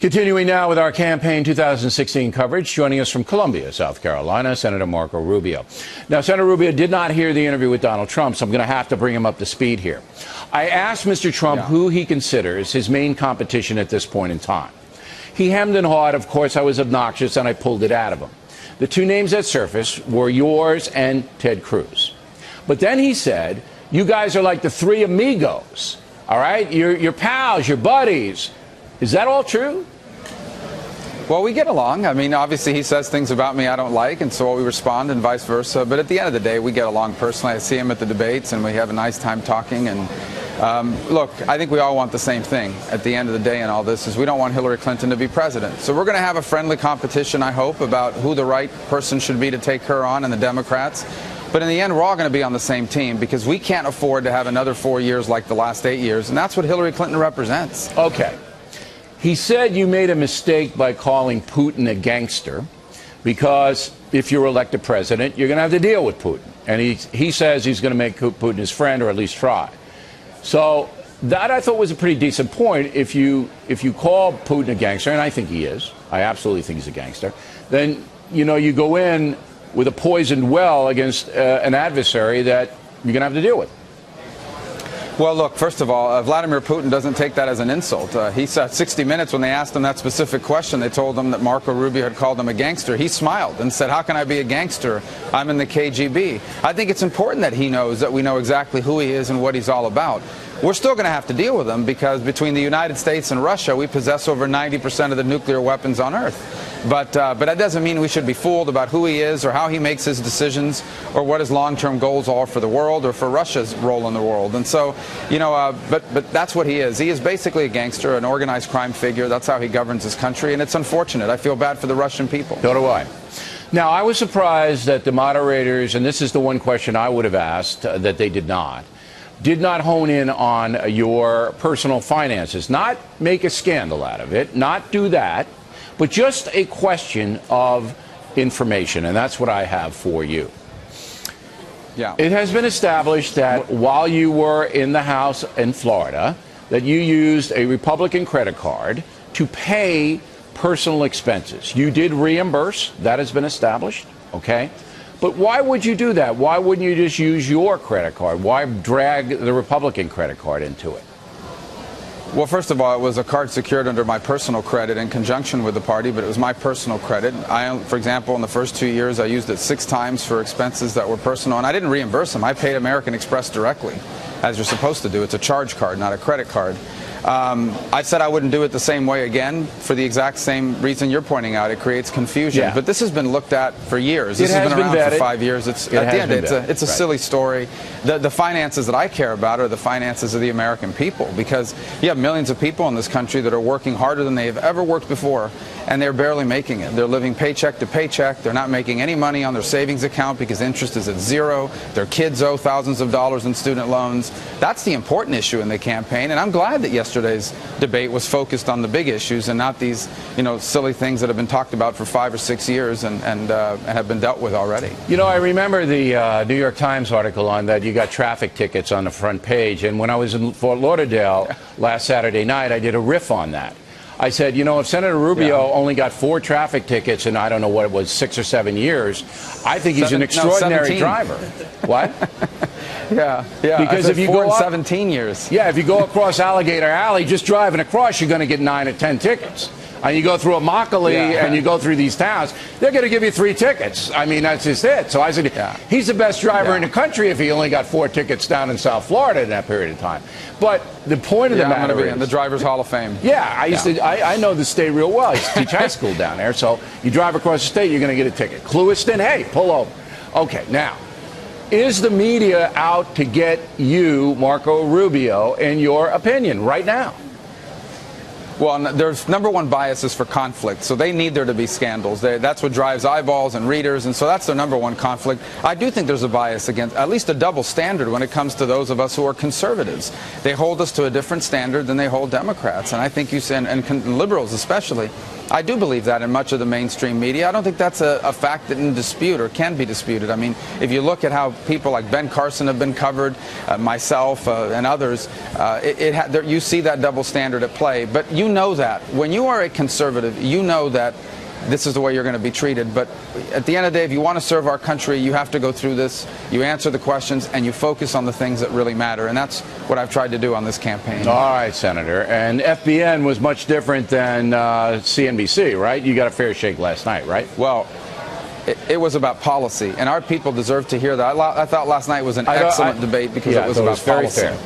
Continuing now with our campaign 2016 coverage, joining us from Columbia, South Carolina, Senator Marco Rubio. Now, Senator Rubio did not hear the interview with Donald Trump, so I'm going to have to bring him up to speed here. I asked Mr. Trump who he considers his main competition at this point in time. He hemmed and hawed. Of course, I was obnoxious, and I pulled it out of him. The two names that surfaced were yours and Ted Cruz. But then he said, you guys are like the three amigos, all right? You're pals, you're buddies. Is that all true? Well, we get along. I mean, obviously he says things about me I don't like, and so we respond and vice versa. But at the end of the day, we get along personally. I see him at the debates, and we have a nice time talking. And look, I think we all want the same thing at the end of the day in all this, is we don't want Hillary Clinton to be president. So we're going to have a friendly competition, I hope, about who the right person should be to take her on and the Democrats. But in the end, we're all going to be on the same team because we can't afford to have another 4 years like the last 8 years. And that's what Hillary Clinton represents. Okay. He said you made a mistake by calling Putin a gangster because if you're elected president, you're going to have to deal with Putin. And he says he's going to make Putin his friend, or at least try. So that, I thought, was a pretty decent point. If you call Putin a gangster, and I think he is, I absolutely think he's a gangster, then, you know, you go in with a poisoned well against an adversary that you're going to have to deal with. Well, look, first of all, Vladimir Putin doesn't take that as an insult. He said 60 Minutes, when they asked him that specific question, they told him that Marco Rubio had called him a gangster. He smiled and said, how can I be a gangster? I'm in the KGB. I think it's important that he knows that we know exactly who he is and what he's all about. We're still going to have to deal with him because between the United States and Russia, we possess over 90% of the nuclear weapons on Earth. But that doesn't mean we should be fooled about who he is or how he makes his decisions or what his long-term goals are for the world or for Russia's role in the world. And so, you know, but that's what he is. He is basically a gangster, an organized crime figure. That's how he governs his country, and it's unfortunate. I feel bad for the Russian people. So do I. Now, I was surprised that the moderators, and this is the one question I would have asked that they did not hone in on your personal finances, not make a scandal out of it, not do that, but just a question of information, and that's what I have for you. Yeah. It has been established that while you were in the House in Florida, that you used a Republican credit card to pay personal expenses. You did reimburse. That has been established, okay? But why would you do that? Why wouldn't you just use your credit card? Why drag the Republican credit card into it? Well, first of all, it was a card secured under my personal credit in conjunction with the party, but it was my personal credit. For example, in the first 2 years, I used it 6 times for expenses that were personal, and I didn't reimburse them. I paid American Express directly, as you're supposed to do. It's a charge card, not a credit card. I said I wouldn't do it the same way again for the exact same reason you're pointing out. It creates confusion. Yeah. But this has been looked at for years. This has been around for 5 years. At the end, it's a silly story. The finances that I care about are the finances of the American people, because you have millions of people in this country that are working harder than they have ever worked before, and they're barely making it. They're living paycheck to paycheck. They're not making any money on their savings account because interest is at zero. Their kids owe thousands of dollars in student loans. That's the important issue in the campaign, and I'm glad that yesterday's debate was focused on the big issues and not these, you know, silly things that have been talked about for 5 or 6 years and have been dealt with already. You know, I remember the New York Times article on that. You got traffic tickets on the front page, and when I was in Fort Lauderdale last Saturday night, I did a riff on that. I said, you know, if Senator Rubio only got 4 traffic tickets in, I don't know what it was, 6 or 7 years, I think he's an extraordinary driver. What? Yeah. Because if you go up 17 years. Yeah, if you go across Alligator Alley, just driving across, you're going to get 9 or 10 tickets. And you go through Immokalee and you go through these towns, they're going to give you 3 tickets. I mean, that's just it. So I said, he's the best driver in the country if he only got 4 tickets down in South Florida in that period of time. But the point of the matter I'm going to be is, in the Drivers Hall of Fame. I know the state real well. I used to teach high school down there. So you drive across the state, you're going to get a ticket. Clewiston, hey, pull over. Okay, now, is the media out to get you, Marco Rubio, in your opinion, right now? Well, there's number one biases for conflict, so they need there to be scandals. That's what drives eyeballs and readers, and so that's their number one conflict. I do think there's a bias against, at least a double standard when it comes to those of us who are conservatives. They hold us to a different standard than they hold Democrats, and I think you see, and liberals especially. I do believe that in much of the mainstream media. I don't think that's a fact that in dispute or can be disputed. I mean, if you look at how people like Ben Carson have been covered, myself and others, you see that double standard at play. But you know that. When you are a conservative, you know that this is the way you're going to be treated. But at the end of the day, if you want to serve our country, you have to go through this. You answer the questions, and you focus on the things that really matter. And that's what I've tried to do on this campaign. All right, Senator. And FBN was much different than CNBC, right? You got a fair shake last night, right? Well, it was about policy, and our people deserve to hear that. I thought last night was an excellent debate because it was about policy. Fair.